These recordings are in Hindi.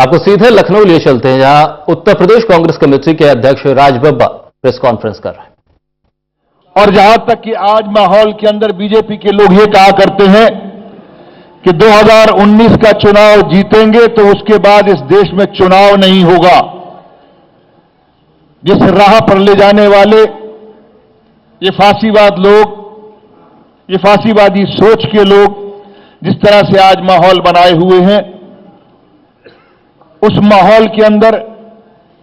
आपको सीधे लखनऊ लिए चलते हैं, जहां उत्तर प्रदेश कांग्रेस कमेटी के अध्यक्ष राजबब्बा प्रेस कॉन्फ्रेंस कर रहे हैं। और जहां तक कि आज माहौल के अंदर बीजेपी के लोग ये कहा करते हैं कि 2019 का चुनाव जीतेंगे तो उसके बाद इस देश में चुनाव नहीं होगा। जिस राह पर ले जाने वाले ये फांसीवाद लोग, ये फांसीवादी सोच के लोग जिस तरह से आज माहौल बनाए हुए हैं, उस माहौल के अंदर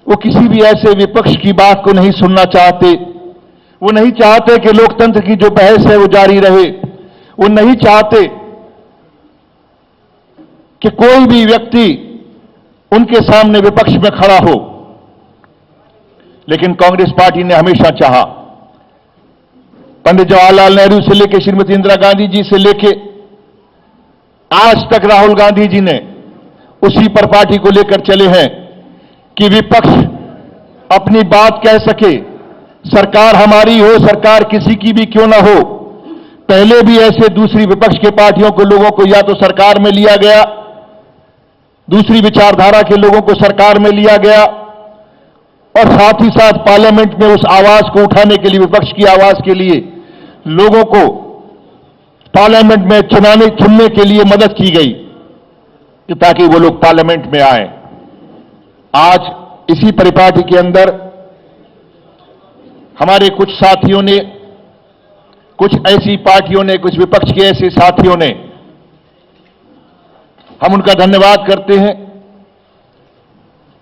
वो किसी भी ऐसे विपक्ष की बात को नहीं सुनना चाहते। वो नहीं चाहते कि लोकतंत्र की जो बहस है वो जारी रहे। वो नहीं चाहते कि कोई भी व्यक्ति उनके सामने विपक्ष में खड़ा हो। लेकिन कांग्रेस पार्टी ने हमेशा चाहा, पंडित जवाहरलाल नेहरू से लेकर श्रीमती इंदिरा गांधी जी से लेकर आज तक राहुल गांधी जी ने उसी पर पार्टी को लेकर चले हैं कि विपक्ष अपनी बात कह सके। सरकार हमारी हो, सरकार किसी की भी क्यों ना हो। पहले भी ऐसे दूसरी विपक्ष के पार्टियों को, लोगों को या तो सरकार में लिया गया, दूसरी विचारधारा के लोगों को सरकार में लिया गया, और साथ ही साथ पार्लियामेंट में उस आवाज को उठाने के लिए, विपक्ष की आवाज के लिए लोगों को पार्लियामेंट में चुनने के लिए मदद की गई कि ताकि वो लोग पार्लियामेंट में आए। आज इसी परिपाटी के अंदर हमारे कुछ साथियों ने, कुछ ऐसी पार्टियों ने, कुछ विपक्ष के ऐसे साथियों ने, हम उनका धन्यवाद करते हैं,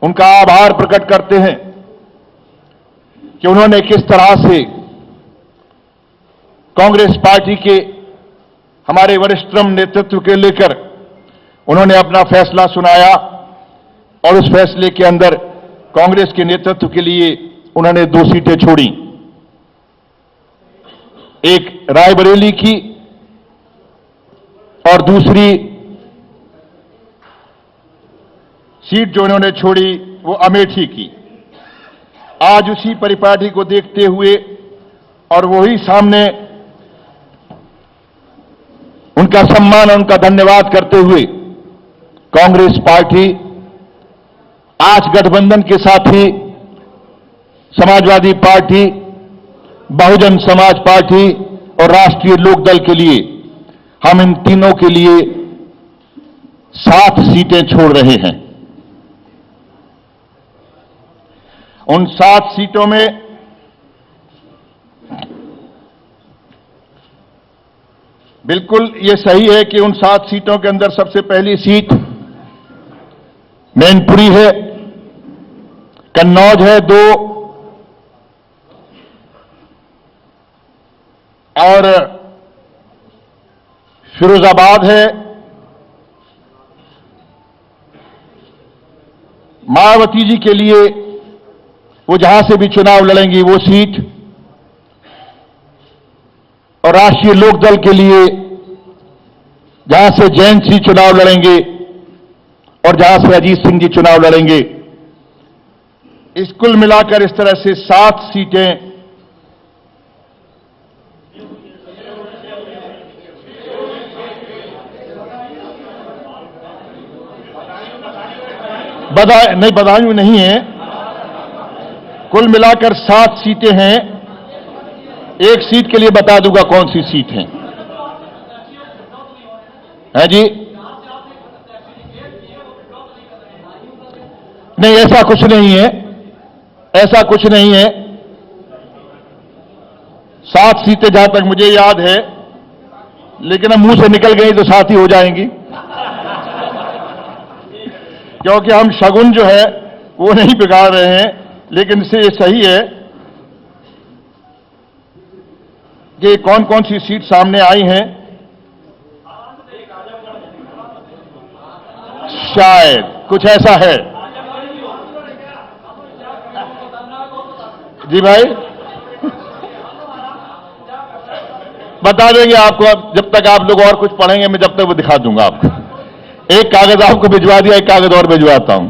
उनका आभार प्रकट करते हैं कि उन्होंने किस तरह से कांग्रेस पार्टी के हमारे वरिष्ठतम नेतृत्व के लेकर उन्होंने अपना फैसला सुनाया, और उस फैसले के अंदर कांग्रेस के नेतृत्व के लिए उन्होंने 2 सीटें छोड़ी। एक रायबरेली की और दूसरी सीट जो उन्होंने छोड़ी वो अमेठी की। आज उसी परिपाटी को देखते हुए और वही सामने उनका सम्मान और उनका धन्यवाद करते हुए कांग्रेस पार्टी आज गठबंधन के साथी समाजवादी पार्टी, बहुजन समाज पार्टी और राष्ट्रीय लोकदल के लिए, हम इन तीनों के लिए 7 सीटें छोड़ रहे हैं। उन 7 सीटों में बिल्कुल ये सही है कि उन 7 सीटों के अंदर सबसे पहली सीट मैनपुरी है, कन्नौज है 2, और फिरोजाबाद है। मायावती जी के लिए वो जहां से भी चुनाव लड़ेंगी वो सीट, और राष्ट्रीय लोकदल के लिए जहां से जयंत सिंह चुनाव लड़ेंगे और जहां से अजीत सिंह जी चुनाव लड़ेंगे। इस कुल मिलाकर इस तरह से 7 सीटें बदायूं नहीं है, कुल मिलाकर 7 सीटें हैं। एक सीट के लिए बता दूंगा कौन सी सीट है जी। नहीं, ऐसा कुछ नहीं है, ऐसा कुछ नहीं है। 7 सीटें जहां तक मुझे याद है, लेकिन अब मुंह से निकल गई तो 7 ही हो जाएंगी, क्योंकि हम शगुन जो है वो नहीं बिगाड़ रहे हैं। लेकिन इससे ये सही है कि कौन कौन सी सीट सामने आई हैं। शायद कुछ ऐसा है जी भाई, बता देंगे आपको। अब जब तक आप लोग और कुछ पढ़ेंगे, मैं जब तक वो दिखा दूंगा आपको। एक कागज आपको भिजवा दिया, एक कागज और भिजवाता हूं।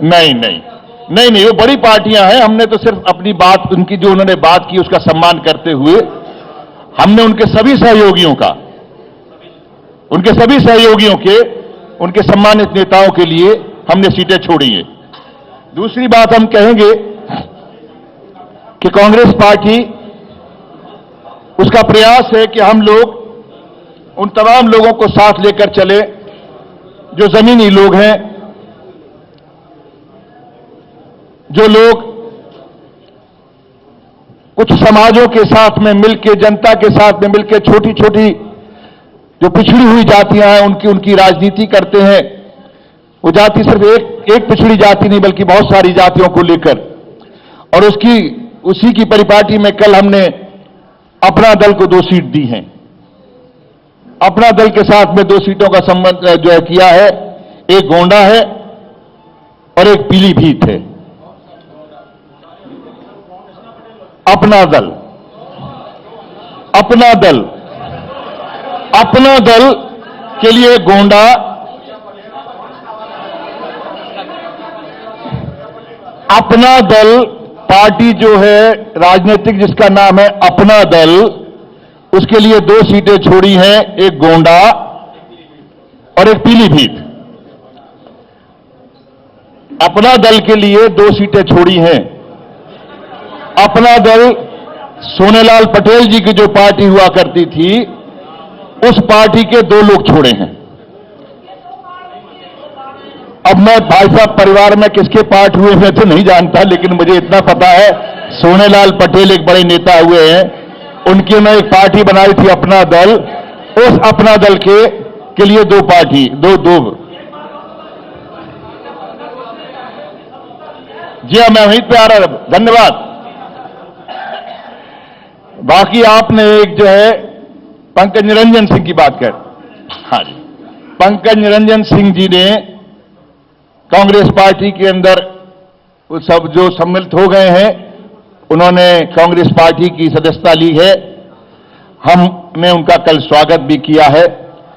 नहीं, वो बड़ी पार्टियां हैं। हमने तो सिर्फ अपनी बात, उनकी जो उन्होंने बात की उसका सम्मान करते हुए हमने उनके सभी सहयोगियों का उनके सभी सहयोगियों के, उनके सम्मानित नेताओं के लिए हमने सीटें छोड़ी हैं। दूसरी बात हम कहेंगे कि कांग्रेस पार्टी, उसका प्रयास है कि हम लोग उन तमाम लोगों को साथ लेकर चले जो जमीनी लोग हैं, जो लोग कुछ समाजों के साथ में मिलकर, जनता के साथ में मिलकर छोटी छोटी जो पिछड़ी हुई जातियां हैं उनकी राजनीति करते हैं। वो जाति सिर्फ एक पिछड़ी जाति नहीं बल्कि बहुत सारी जातियों को लेकर, और उसी की परिपाटी में कल हमने अपना दल को 2 सीट दी हैं। अपना दल के साथ में 2 सीटों का संबंध जो है किया है, एक गोंडा है और एक पीलीभीत है। अपना दल के लिए गोंडा, अपना दल पार्टी जो है राजनीतिक जिसका नाम है अपना दल, उसके लिए 2 सीटें छोड़ी हैं, एक गोंडा और एक पीलीभीत। अपना दल के लिए 2 सीटें छोड़ी हैं। अपना दल सोनेलाल पटेल जी की जो पार्टी हुआ करती थी, उस पार्टी के 2 लोग छोड़े हैं। अब मैं भाई साहब परिवार में किसके पार्ट हुए मैं तो नहीं जानता, लेकिन मुझे इतना पता है सोनेलाल पटेल एक बड़े नेता हुए हैं, उनकी मैं एक पार्टी बनाई थी अपना दल। उस अपना दल के लिए 2 पार्टी, दो जी हाँ, मैं वहीं पे आ रहा, धन्यवाद। बाकी आपने एक जो है पंकज निरंजन सिंह की बात कर, हाँ जी, पंकज निरंजन सिंह जी ने कांग्रेस पार्टी के अंदर वो सब जो सम्मिलित हो गए हैं, उन्होंने कांग्रेस पार्टी की सदस्यता ली है। हमने उनका कल स्वागत भी किया है,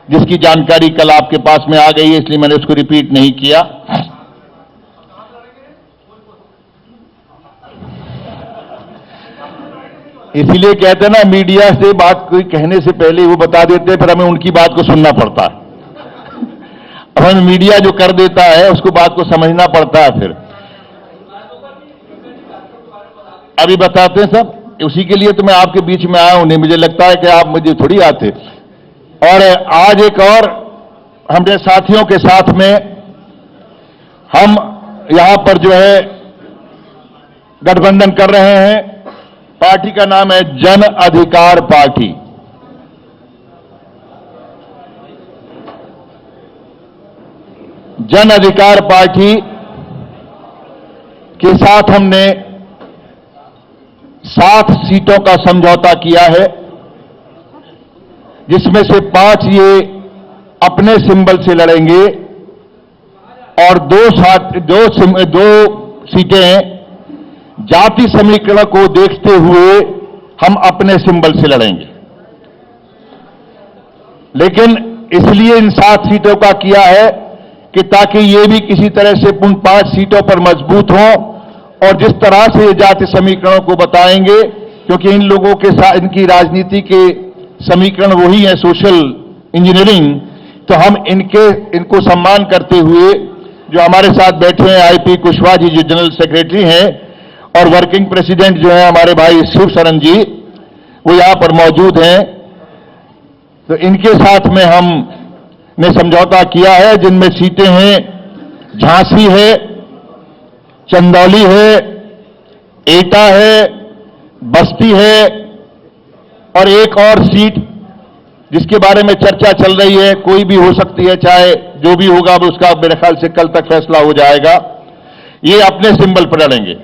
जिसकी जानकारी कल आपके पास में आ गई है, इसलिए मैंने उसको रिपीट नहीं किया। इसीलिए कहते हैं ना, मीडिया से बात कोई कहने से पहले वो बता देते हैं, फिर हमें उनकी बात को सुनना पड़ता है। अब हमें मीडिया जो कर देता है उसको बात को समझना पड़ता है। फिर अभी बताते हैं सब, उसी के लिए तो मैं आपके बीच में आया हूं, नहीं मुझे लगता है कि आप मुझे थोड़ी आते। और आज एक और हमने साथियों के साथ में हम यहां पर जो है गठबंधन कर रहे हैं। पार्टी का नाम है जन अधिकार पार्टी। जन अधिकार पार्टी के साथ हमने 7 सीटों का समझौता किया है, जिसमें से 5 ये अपने सिंबल से लड़ेंगे और 2 सीटें जाति समीकरण को देखते हुए हम अपने सिंबल से लड़ेंगे। लेकिन इसलिए इन 7 सीटों का किया है कि ताकि ये भी किसी तरह से उन 5 सीटों पर मजबूत हों, और जिस तरह से ये जाति समीकरणों को बताएंगे, क्योंकि इन लोगों के साथ इनकी राजनीति के समीकरण वही है, सोशल इंजीनियरिंग, तो हम इनको सम्मान करते हुए जो हमारे साथ बैठे हैं आईपी कुशवाहा जी जो जनरल सेक्रेटरी हैं, और वर्किंग प्रेसिडेंट जो है हमारे भाई शिव शरण जी, वो यहां पर मौजूद हैं। तो इनके साथ में हमने समझौता किया है, जिनमें सीटें हैं झांसी है, चंदौली है, एटा है, बस्ती है, और एक और सीट जिसके बारे में चर्चा चल रही है, कोई भी हो सकती है, चाहे जो भी होगा उसका मेरे ख्याल से कल तक फैसला हो जाएगा। ये अपने सिंबल पर लड़ेंगे।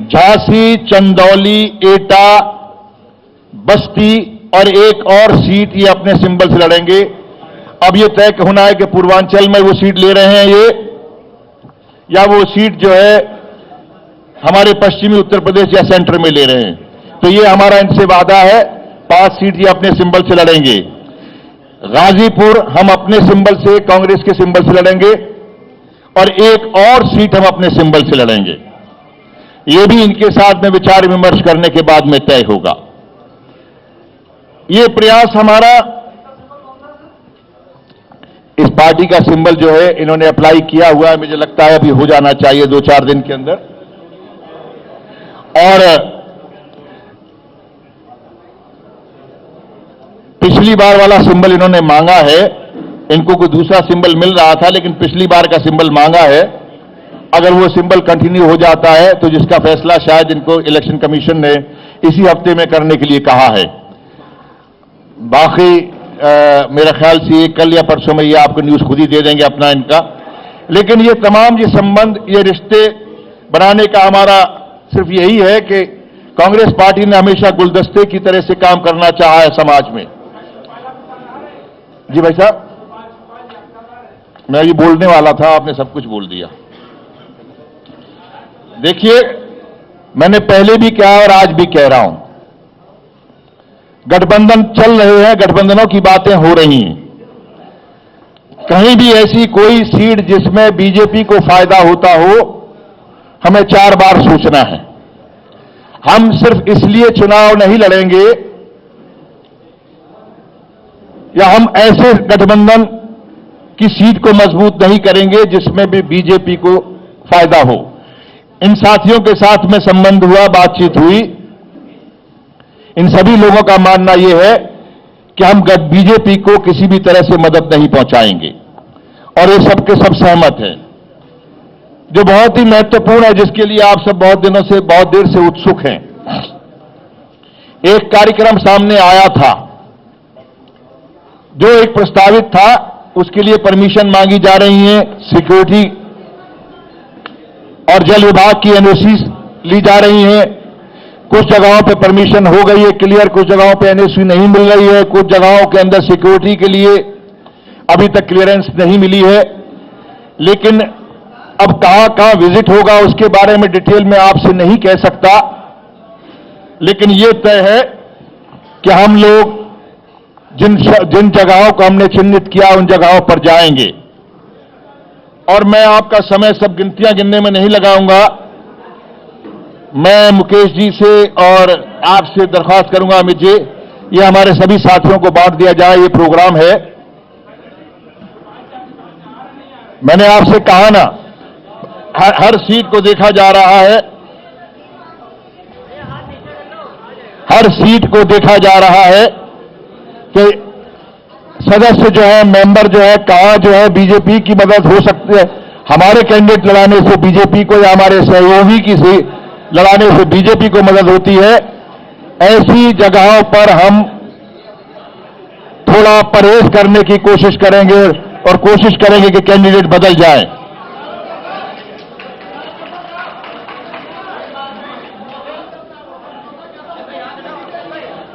झांसी, चंदौली, एटा, बस्ती और एक और सीट ये अपने सिंबल से लड़ेंगे। अब ये तय होना है कि पूर्वांचल में वो सीट ले रहे हैं ये, या वो सीट जो है हमारे पश्चिमी उत्तर प्रदेश या सेंटर में ले रहे हैं। तो ये हमारा इनसे वादा है, 5 सीट ये अपने सिंबल से लड़ेंगे। गाजीपुर हम अपने सिंबल से, कांग्रेस के सिंबल से लड़ेंगे, और एक और सीट हम अपने सिंबल से लड़ेंगे। ये भी इनके साथ में विचार विमर्श करने के बाद में तय होगा। ये प्रयास हमारा पार्टी का सिंबल जो है इन्होंने अप्लाई किया हुआ है, मुझे लगता है अभी हो जाना चाहिए 2-4 दिन के अंदर। और पिछली बार वाला सिंबल इन्होंने मांगा है, इनको कोई दूसरा सिंबल मिल रहा था लेकिन पिछली बार का सिंबल मांगा है। अगर वो सिंबल कंटिन्यू हो जाता है तो जिसका फैसला शायद इनको इलेक्शन कमीशन ने इसी हफ्ते में करने के लिए कहा है। बाकी मेरा ख्याल से ये कल या परसों में ये आपको न्यूज खुद ही दे देंगे अपना इनका। लेकिन ये तमाम ये संबंध, ये रिश्ते बनाने का हमारा सिर्फ यही है कि कांग्रेस पार्टी ने हमेशा गुलदस्ते की तरह से काम करना चाहा है समाज में। जी भाई साहब, मैं ये बोलने वाला था, आपने सब कुछ बोल दिया। देखिए, मैंने पहले भी कहा और आज भी कह रहा हूं, गठबंधन चल रहे हैं, गठबंधनों की बातें हो रही हैं। कहीं भी ऐसी कोई सीट जिसमें बीजेपी को फायदा होता हो, हमें 4 बार सोचना है। हम सिर्फ इसलिए चुनाव नहीं लड़ेंगे या हम ऐसे गठबंधन की सीट को मजबूत नहीं करेंगे जिसमें भी बीजेपी को फायदा हो। इन साथियों के साथ में संबंध हुआ, बातचीत हुई, इन सभी लोगों का मानना यह है कि हम बीजेपी को किसी भी तरह से मदद नहीं पहुंचाएंगे और ये सबके सब सहमत हैं। जो बहुत ही महत्वपूर्ण है, जिसके लिए आप सब बहुत दिनों से, बहुत देर से उत्सुक हैं, एक कार्यक्रम सामने आया था जो एक प्रस्तावित था, उसके लिए परमिशन मांगी जा रही है, सिक्योरिटी और जल विभाग की एनओसी ली जा रही है। कुछ जगहों पे परमिशन हो गई है क्लियर, कुछ जगहों पे एनओसी नहीं मिल रही है, कुछ जगहों के अंदर सिक्योरिटी के लिए अभी तक क्लियरेंस नहीं मिली है। लेकिन अब कहां कहां विजिट होगा उसके बारे में डिटेल में आपसे नहीं कह सकता, लेकिन यह तय है कि हम लोग जिन जगहों को हमने चिन्हित किया उन जगहों पर जाएंगे। और मैं आपका समय सब गिनतियां गिनने में नहीं लगाऊंगा। मैं मुकेश जी से और आपसे दरख्वास्त करूंगा, अमित जी, ये हमारे सभी साथियों को बांट दिया जाए, ये प्रोग्राम है। मैंने आपसे कहा ना, हर सीट को देखा जा रहा है, हर सीट को देखा जा रहा है कि सदस्य जो है, मेंबर जो है, कहां जो है बीजेपी की मदद हो सकती है। हमारे कैंडिडेट लड़ाने से बीजेपी को या हमारे सहयोगी की से लड़ाने से बीजेपी को मदद होती है। ऐसी जगहों पर हम थोड़ा परहेज करने की कोशिश करेंगे और कोशिश करेंगे कि कैंडिडेट बदल जाए।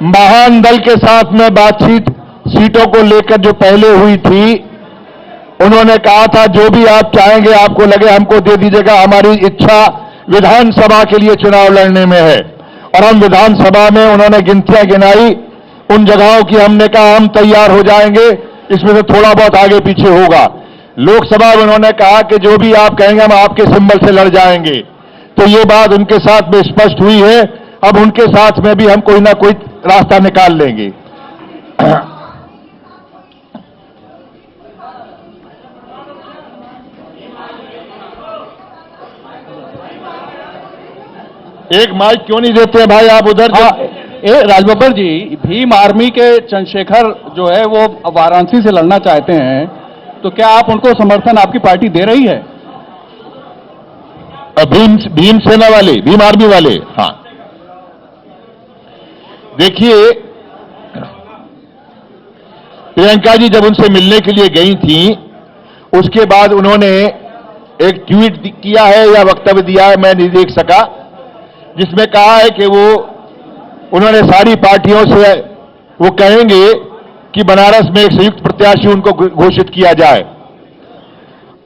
महान दल के साथ में बातचीत सीटों को लेकर जो पहले हुई थी, उन्होंने कहा था जो भी आप चाहेंगे, आपको लगे हमको दे दीजिएगा। हमारी इच्छा विधानसभा के लिए चुनाव लड़ने में है और हम विधानसभा में, उन्होंने गिनतियां गिनाई उन जगहों की, हमने कहा हम तैयार हो जाएंगे, इसमें से थोड़ा बहुत आगे पीछे होगा। लोकसभा में उन्होंने कहा कि जो भी आप कहेंगे हम आपके सिंबल से लड़ जाएंगे। तो ये बात उनके साथ में स्पष्ट हुई है। अब उनके साथ में भी हम कोई ना कोई रास्ता निकाल लेंगे। एक माइक क्यों नहीं देते भाई, आप उधर राजबब्बर जी, भीम आर्मी के चंद्रशेखर जो है वो वाराणसी से लड़ना चाहते हैं, तो क्या आप उनको समर्थन आपकी पार्टी दे रही है? भीम सेना वाले, भीम आर्मी वाले, हाँ। देखिए, प्रियंका जी जब उनसे मिलने के लिए गई थी, उसके बाद उन्होंने एक ट्वीट किया है या वक्तव्य दिया है, मैं नहीं देख सका, जिसमें कहा है कि उन्होंने सारी पार्टियों से वो कहेंगे कि बनारस में एक संयुक्त प्रत्याशी उनको घोषित किया जाए।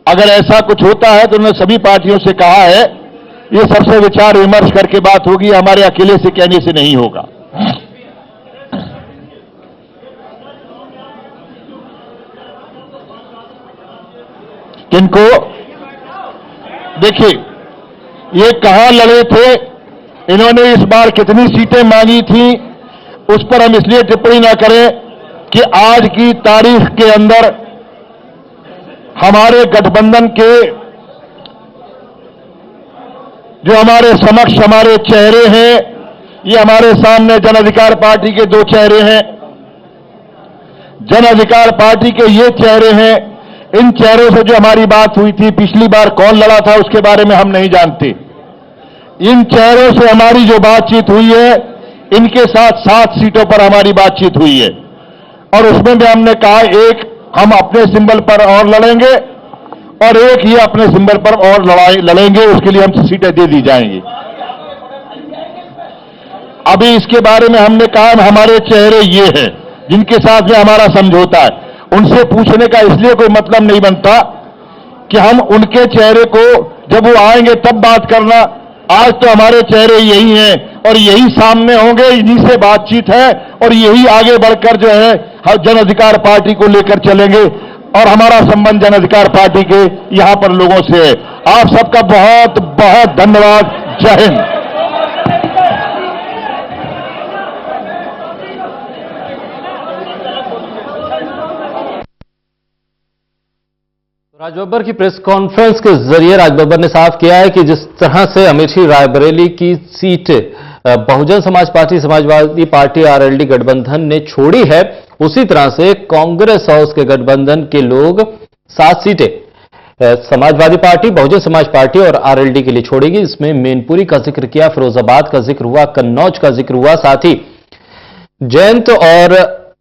अगर ऐसा कुछ होता है तो उन्होंने सभी पार्टियों से कहा है, ये सबसे विचार विमर्श करके बात होगी, हमारे अकेले से कहने से नहीं होगा। किनको? देखिए, ये कहां लड़े थे, इन्होंने इस बार कितनी सीटें मांगी थी, उस पर हम इसलिए टिप्पणी ना करें कि आज की तारीख के अंदर हमारे गठबंधन के जो हमारे समक्ष हमारे चेहरे हैं, ये हमारे सामने जन अधिकार पार्टी के दो चेहरे हैं। जन अधिकार पार्टी के ये चेहरे हैं। इन चेहरों से जो हमारी बात हुई थी, पिछली बार कौन लड़ा था उसके बारे में हम नहीं जानते। इन चेहरों से हमारी जो बातचीत हुई है, इनके साथ 7 सीटों पर हमारी बातचीत हुई है और उसमें भी हमने कहा एक हम अपने सिंबल पर और लड़ेंगे और एक ये अपने सिंबल पर और लड़ेंगे, उसके लिए हम सीटें दे दी जाएंगी। अभी इसके बारे में हमने कहा हमारे चेहरे ये हैं जिनके साथ में हमारा समझौता है। उनसे पूछने का इसलिए कोई मतलब नहीं बनता कि हम उनके चेहरे को जब वो आएंगे तब बात करना। आज तो हमारे चेहरे यही हैं और यही सामने होंगे, इन्हीं से बातचीत है और यही आगे बढ़कर जो है जन अधिकार पार्टी को लेकर चलेंगे और हमारा संबंध जन अधिकार पार्टी के यहां पर लोगों से है। आप सबका बहुत बहुत धन्यवाद। जय हिंद। राज बब्बर की प्रेस कॉन्फ्रेंस के जरिए राज बब्बर ने साफ किया है कि जिस तरह से अमेठी रायबरेली की seat Bahujan Samaj party, Samajwadi party, RLD गठबंधन ने छोड़ी है, उसी तरह से कांग्रेस और उसके गठबंधन के लोग 7 सीटें समाजवादी पार्टी, बहुजन समाज पार्टी और आरएलडी के लिए छोड़ेगी। इसमें मैनपुरी का जिक्र किया, फिरोजाबाद का जिक्र हुआ, कन्नौज का जिक्र हुआ, साथ ही जयंत और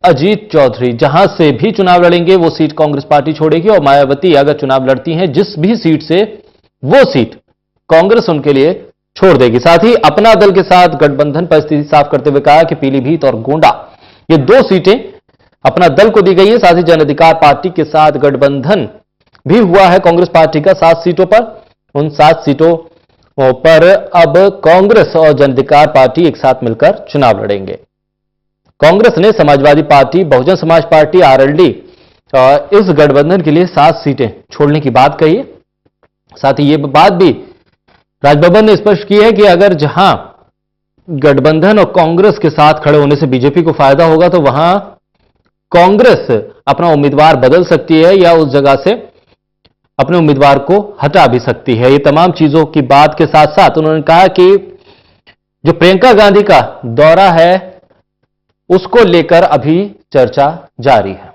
अजीत चौधरी जहां से भी चुनाव लड़ेंगे वो सीट कांग्रेस पार्टी छोड़ेगी और मायावती अगर चुनाव लड़ती हैं जिस भी सीट से, वो सीट कांग्रेस उनके लिए छोड़ देगी। साथ ही अपना दल के साथ गठबंधन पर स्थिति साफ करते हुए कहा कि पीलीभीत और गोंडा ये 2 सीटें अपना दल को दी गई है। साथ ही जन अधिकार पार्टी के साथ गठबंधन भी हुआ है कांग्रेस पार्टी का 7 सीटों पर। उन 7 सीटों पर अब कांग्रेस और जन अधिकार पार्टी एक साथ मिलकर चुनाव लड़ेंगे। कांग्रेस ने Samajwadi party, Bahujan Samaj party, RLD इस गठबंधन के लिए 7 सीटें छोड़ने की बात कही है। साथ ही यह बात भी राज बब्बर ने स्पष्ट की है कि अगर जहां गठबंधन और कांग्रेस के साथ खड़े होने से बीजेपी को फायदा होगा तो वहां कांग्रेस अपना उम्मीदवार बदल सकती है या उस जगह से अपने उम्मीदवार को हटा भी सकती है। ये तमाम चीजों की बात के साथ साथ उन्होंने कहा कि जो प्रियंका गांधी का दौरा है उसको लेकर अभी चर्चा जारी है।